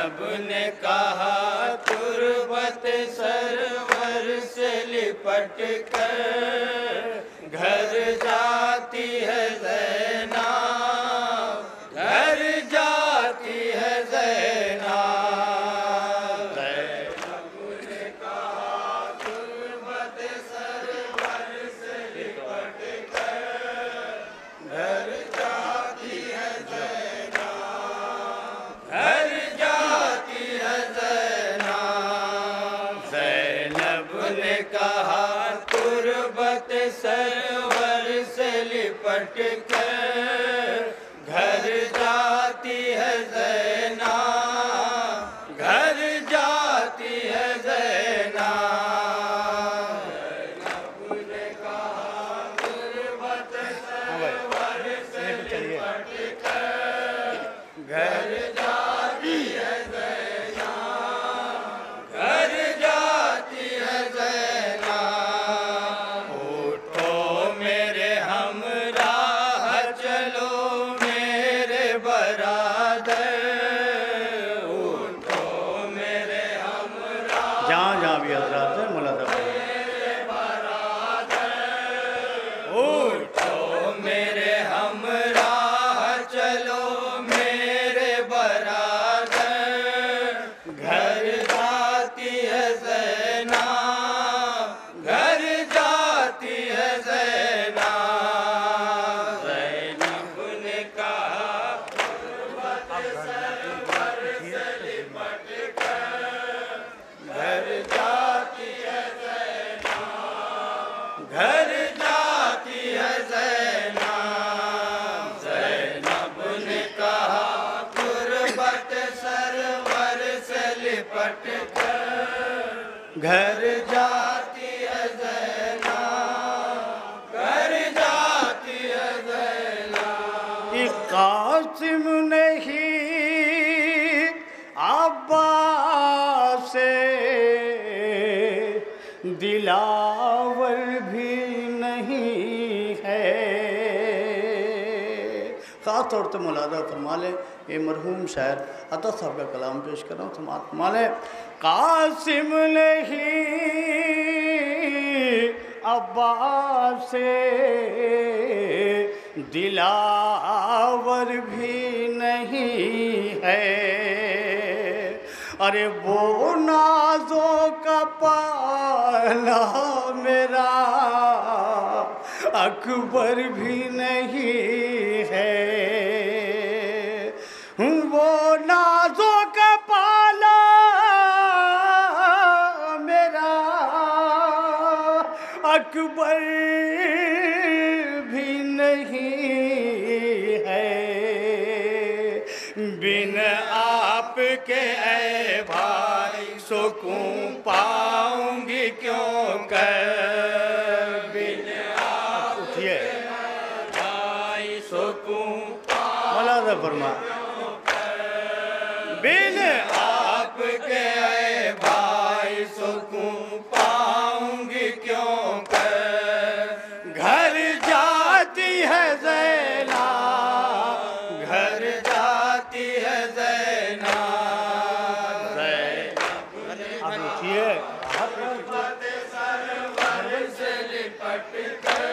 ज़ैनब ने कहा तुर्बत सरवर से लिपट कर घर जाती है ज़ैनब, घर जाती है ज़ैनब। ज़ैनब ने कहा तुर्बत सरवर से लिपट कर घर जाती है ज़ैनब, घर जाती है ज़ैनब। ज़ैनब ने कहा तुर्बत सरवर से लिपट कर घर जाती है ज़ैनब, घर जाती है ज़ैनब। ज़ैनब ने कहा तुर्बत सरवर से लिपट कर घर जाती है ज़ैनब, घर जाती है ज़ैनब। उठो मेरे हमराह चलो मेरे बरादर, उठो मेरे हमराह जहाँ जहाँ भी हजरात है मुलाजा मेरे बरादर, उठो मेरे हमराह चलो मेरे बरादर। घर जाती है ज़ैनब, घर जाती है ज़ैनब। ज़ैनब ने कहा तुर्बत सरवर से लिपट कर घर जाती है ज़ैनब, घर जाती है ज़ैनब। ज़ैनब ने कहा तुर्बत सरवर से लिपट कर घर जाती है ज़ैनब, घर जाती है ज़ैनब। एक कासिम नहीं अब्बास से दिलावर भी नहीं है। ख़ास तौर से मुलाजा फरमा लें, ये मरहूम शायर अता साहब का कलाम पेश कर रहा हूँ, समात फरमा लें। कासिम नहीं अब्बास से दिलावर भी नहीं है। अरे वो नाजों का पाला मेरा अकबर भी नहीं है। वो नाजों का पाला मेरा अकबर भी नहीं है। बिन आपके ऐ भाई सुकून पाऊंगी क्यों कर। बिन आपके भाई सुकून मौलाना फरमा बिन आपके ऐ भाई सुकून पाऊंगी क्यों कर। घर जाती है ज़ैनब, घर जाती है ज़ैनब। अब उठिए तुर्बत सरवर से लिपट कर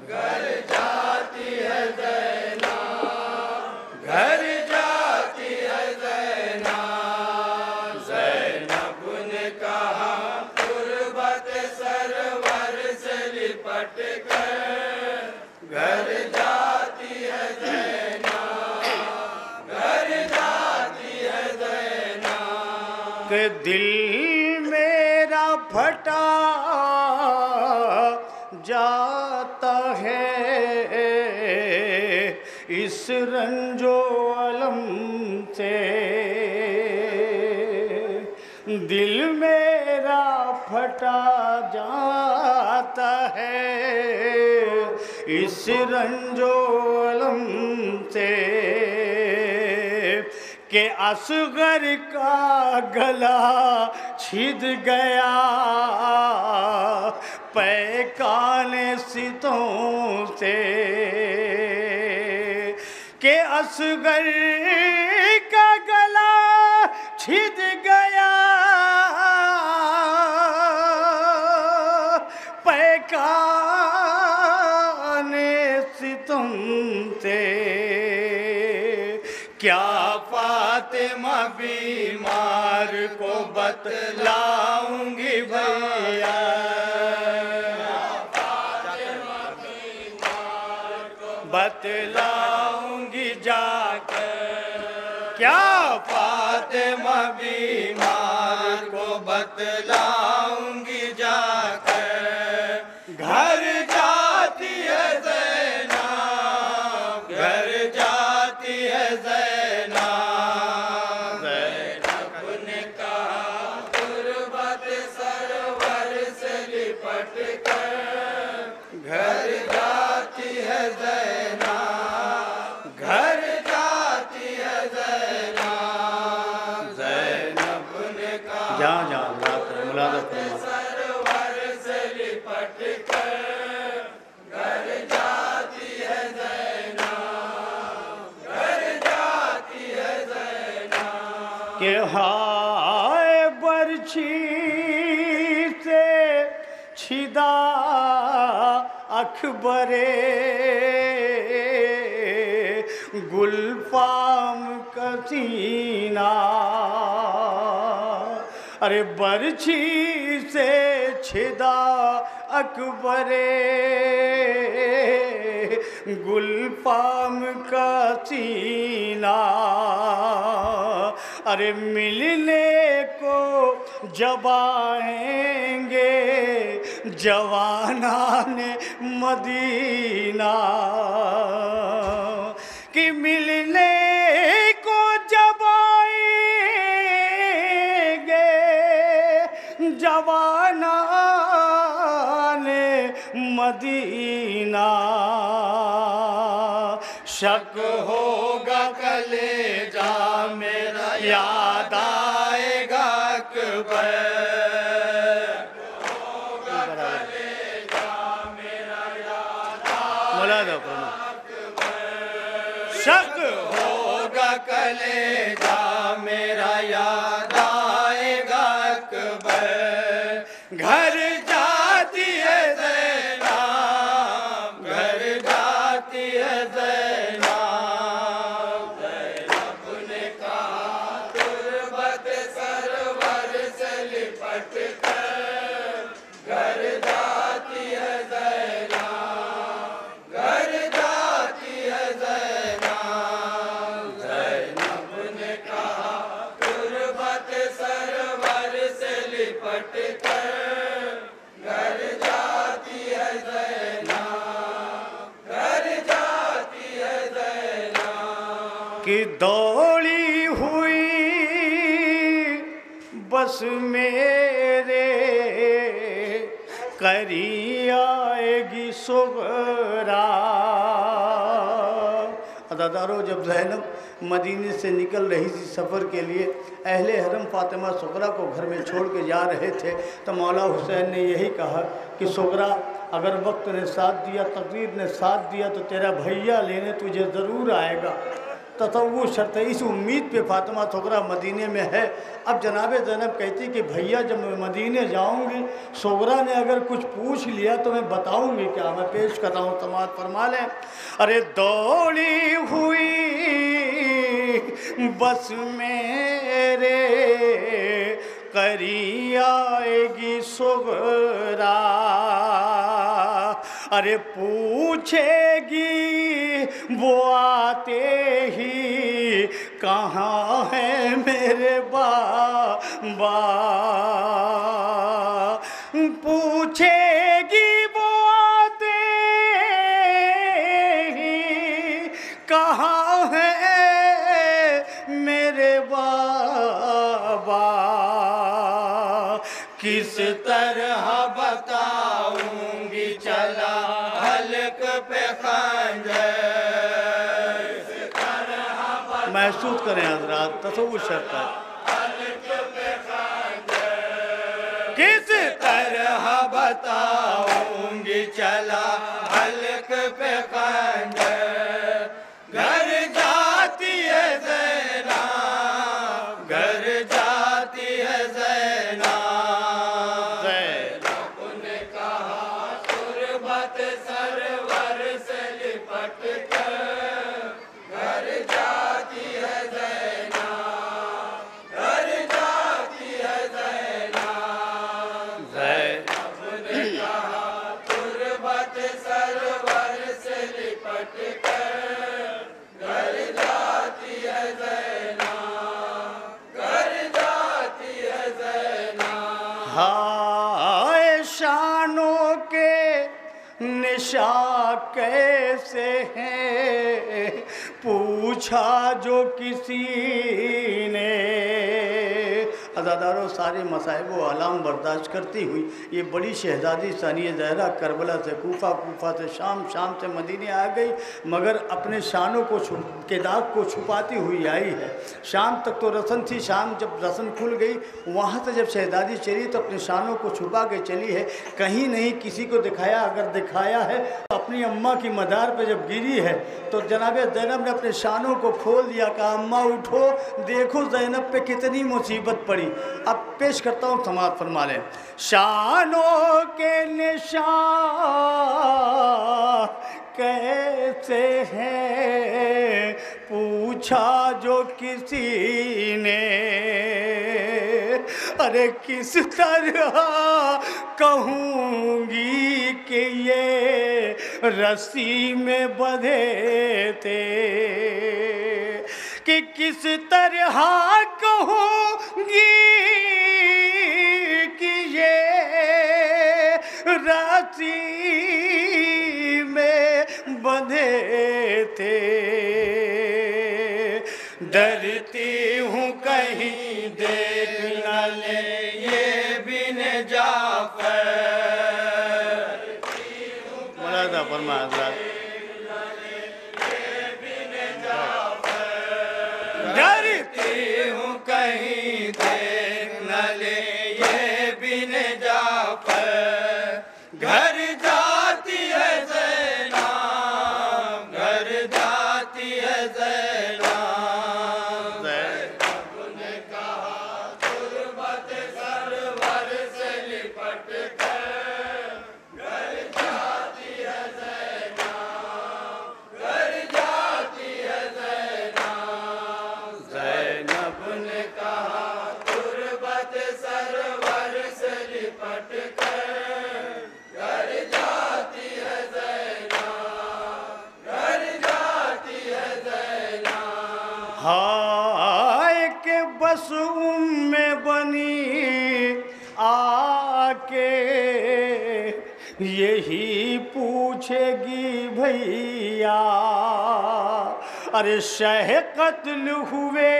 घर जाती है ज़ैनब, घर जाती है ज़ैनब। ज़ैनब ने कहा तुर्बत सरवर से लिपट कर घर जाती है ज़ैनब, घर जाती है ज़ैनब। के दिल मेरा फटा जाता है इस रंजो अलम से। दिल मेरा फटा जाता है इस रंजो अलम से कि असगर का गला छिद गया पैकाने सितों से। के असगर का गला छिद गया पैकाने सितम से, क्या फातिमा बीमार को बतलाऊंगी भैया, बतलाऊंगी जाकर, क्या फातिमा बीमार को बतलाऊंगी जाकर। घर जाती है ज़ैनब, घर जाती है ज़ैनब, ज़ैनब ने कहा तुरबत सरवर से लिपट कर, घर जाती है ज़ैनब, घर जाती है ज़ैनब, ज़ैनब ने कहा जहाँ जहाँ सरवर से लिपट कर, घर जाती है ज़ैनब, घर जाती है ज़ैनब। के हाय बरछी से छिदा अखबरे गुलफाम कसीना, अरे बरछी से छिदा अकबरे गुलफाम का सीना, अरे मिलने को जब आएंगे जवानाने मदीना, कि मिलने को जब आएंगे जवानाने मदीना, शक होगा कलेजा मेरा याद आएगा अकबर, होगा कलेजा मेरा याद आएगा अकबर, शक होगा कलेजा मेरा याद आएगा अकबर। घर जाती है ज़ैनब, घर जाती है ज़ैनब, ज़ैनब ने कहा तुरबत सरवर से लिपट कर, घर जाती है ज़ैनब, घर जाती है ज़ैनब, ज़ैनब ने कहा तुरबत सरवर से लिपट कर, घर जाती है ज़ैनब, घर जाती है ज़ैनब। कि दौड़ी हुई बस मेरे करी आएगी सुगरा। अदादारों, जब ज़ैनब मदीने से निकल रही थी सफ़र के लिए, अहले हरम फातिमा सुगरा को घर में छोड़ के जा रहे थे, तो मौला हुसैन ने यही कहा कि सुगरा, अगर वक्त ने साथ दिया, तकदीर ने साथ दिया, तो तेरा भैया लेने तुझे ज़रूर आएगा। तसव्वुर शर्त है, इस उम्मीद पे फातिमा सुगरा मदीने में है। अब जनाब ज़ैनब कहती कि भैया जब मैं मदीने जाऊंगी, सुगरा ने अगर कुछ पूछ लिया तो मैं बताऊंगी क्या। मैं पेश कर रहा हूँ, समाअत फरमा लें। अरे दौड़ी हुई बस मेरे करी आएगी सुगरा, अरे पूछेगी वो आते ही कहाँ है मेरे बाबा, पूछेगी वो आते ही कहाँ है मेरे बाबा, किस तरह बताऊंगी चला हल्क पे खंजर, महसूस करें हजरात, तसव्वुर शर्त है। किस तरह बताऊंगी चला हल्क पे खंजर, घर जाती है ज़ैनब, घर जाती है ज़ैनब। ज़ैनब ने कहा तुरबत सरवर से लिपट कर घर जाती है ज़ैनब, घर जाती है ज़ैनब। ज़ैनब ने कहा तुरबत सरवर से लिपट कर घर जाती है ज़ैनब, घर जाती है ज़ैनब। हाय शानों के निशा कैसे हैं, पूछा जो किसी ने। अज़ादारों, सारे मसाइब व आलाम बर्दाश्त करती हुई ये बड़ी शहज़ादी सानिया ज़हरा करबला से कूफा, कूफा से शाम, शाम से मदीने आ गई, मगर अपने शानों को के दाग को छुपाती हुई आई है। शाम तक तो रसन थी, शाम जब रसन खुल गई वहाँ से जब शहज़ादी चली तो अपने शानों को छुपा के चली है, कहीं नहीं किसी को दिखाया। अगर दिखाया है तो अपनी अम्मा की मदार पे जब गिरी है तो जनाब ज़ैनब ने अपने शानों को खोल दिया, कहा अम्मा उठो, देखो ज़ैनब पे कितनी मुसीबत पड़ी। अब पेश करता हूँ, समाअत फरमा लें। शानों के निशान कैसे हैं, पूछा जो किसी ने। अरे किस तरह कहूँगी कि ये रस्सी में बंधे थे, कि किस तरह कहूँगी कि ये रस्सी में बंधे थे। डरती हूँ कहीं देख न ले ये बिन जाफर। मौलाना फरमाया डरती हूँ कहीं देख न ले ये बिन जाफर। घर जाती है ज़ैनब, घर जाती है ज़ैनब। ज़ैनब ने कहा तुरबत सरवर से लिपट कर घर जाती है ज़ैनब, घर जाती है ज़ैनब। ज़ैनब ने कहा तुरबत सरवर से लिपट कर घर जाती है ज़ैनब, घर जाती है ज़ैनब। हाय के बस में बनी आके यही पूछेगी भैया, अरे शह कत्ल हुए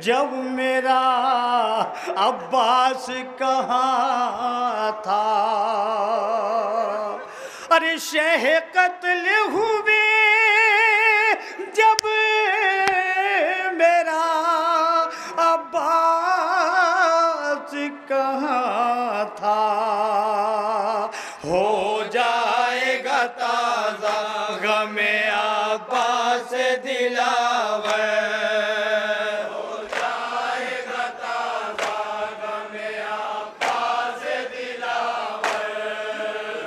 जब मेरा अब्बास कहाँ था। अरे शह कत्ल हुए जब मेरा अब्बास कहाँ था। हो जाएगा ताज़ा गमे अब्बास दिलावर। हो जाएगा ताज़ा गमे अब्बास दिलावर।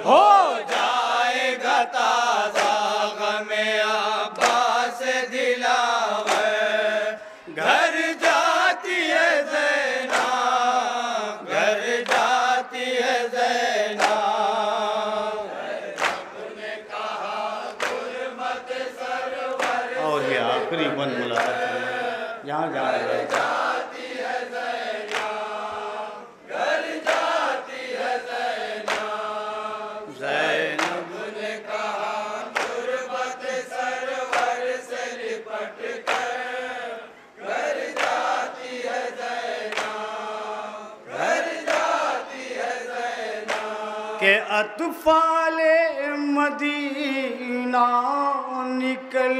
हो जाएगा ताज़ा गमे अब्बास दिलावर। घर जाती है ज़ैनब, घर जाती है ज़ैनब। ने कहा गुरबत सरवर और ये आखिरी बन मुलाकात यहाँ जा रहे हैं। जाती है ज़ैनब, घर जाती है ज़ैनब। ज़ैनब ने कहा गुरबत सरवर से लिपट कर घर जाती है ज़ैनब, घर जाती है ज़ैनब। के अतफाले मदीना निकल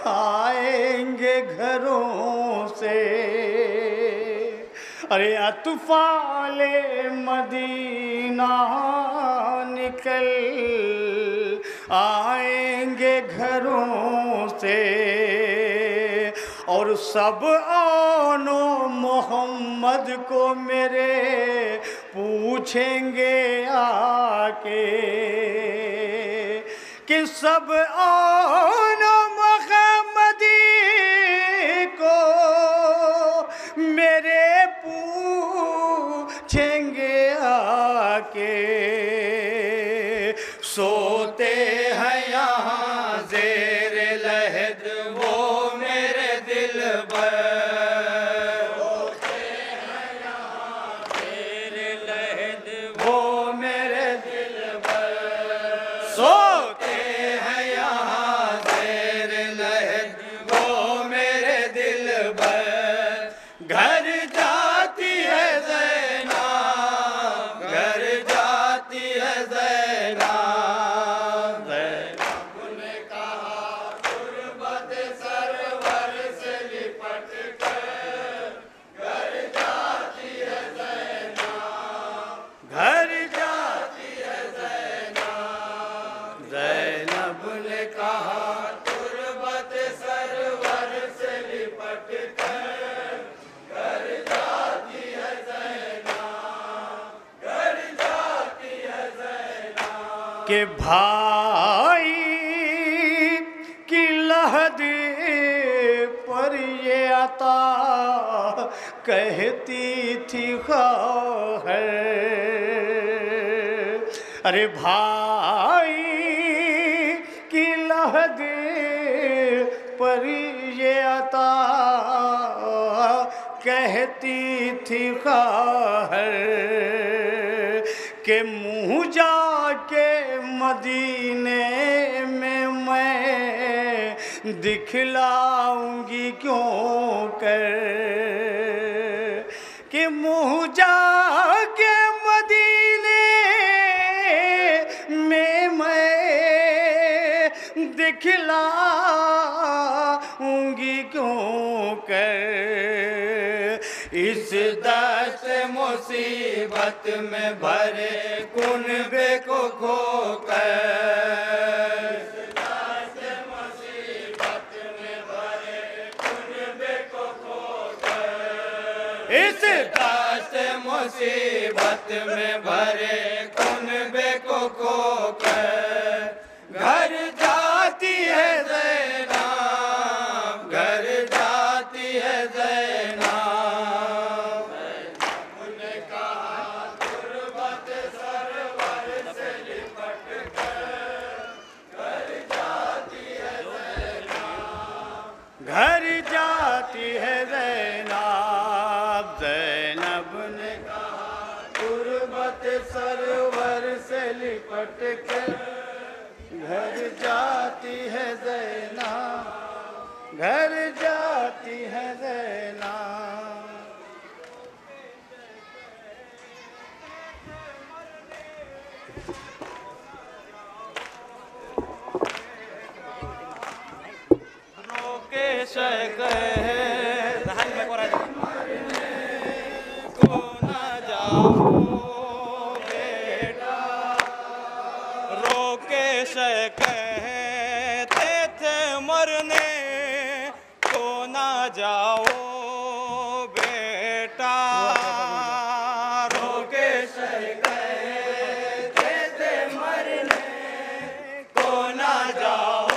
आएंगे घरों से। अरे अतफाले मदीना निकल आएंगे घरों से और सब आनो मोहम्मद को मेरे पूछेंगे आके कि सब आनो मोहम्मदी को मेरे पूछेंगे आके सोते हैं यहाँ ज़ेर लहद वो मेरे दिल पर सोते हैं यहाँ ज़ेर लहद वो मेरे दिल पर सोते हैं यहाँ ज़ेर लहद वो मेरे दिल पर घर जाती है ज़ैनब घर जाती है ज़ैनब ने कहा गुरबत सरवर से लिपट कर घर जाती है ज़ैनब घर जाती है ज़ैनब ज़ैनब ने कहा गुरबत सरवर से लिपट कर घर जाती है ज़ैनब घर जाती है ज़ैनब के भाई की लहद पर ये अता कहती थी खैर अरे भाई की लहद पर ये अता कहती थी खैर के मुँह जाके मदीने में मैं दिखलाऊंगी क्यों कर कि मुँह जाके मदीने में मैं दिखलाऊंगी क्यों कर इस दस्त मुसीबत में भरे कुनबे को खोकर इस दस्त मुसीबत में भरे कुनबे को खोकर इस दस्त मुसीबत में भरे कुनबे को खोकर घर जाती है ज़ैनब घर जाती है ज़ैनब घर जाती है ज़ैनब ज़ैनब ने कहा गुरबत सरवर से लिपट कर घर जाती है ज़ैनब घर जाती है ज़ैनब शेख को न जाओ बेटा रोके शेख थे मरने को न जाओ बेटा रोके शेख थे मरने को न जाओ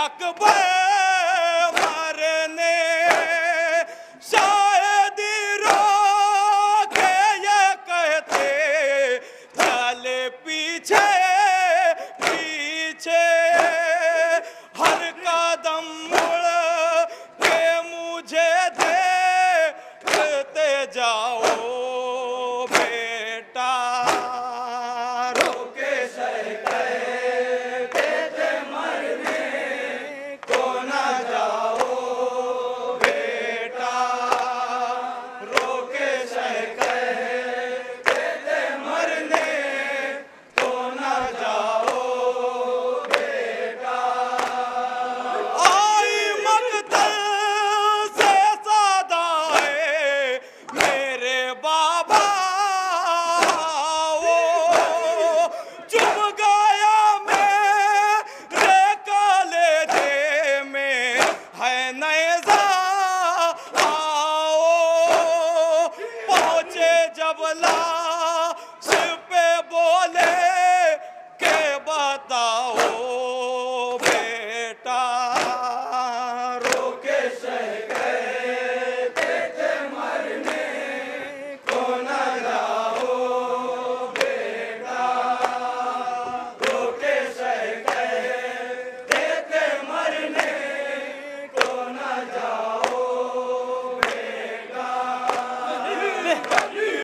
अकबर मरने शायद रो के ये कहते चल पीछे पीछे हर कदम मुड़ के मुझे देखते जाओ बेटा रोके कहते मरने को ना जाओ बेटा रोके कहते मरने को ना जाओ बेटा आई मकतल से सादा है मेरे बाबा वो चुप गया मेरे कलेजे में है नैज़ा आओ पहुँचे जब लाश पे बोले के बताओ बेटा रोके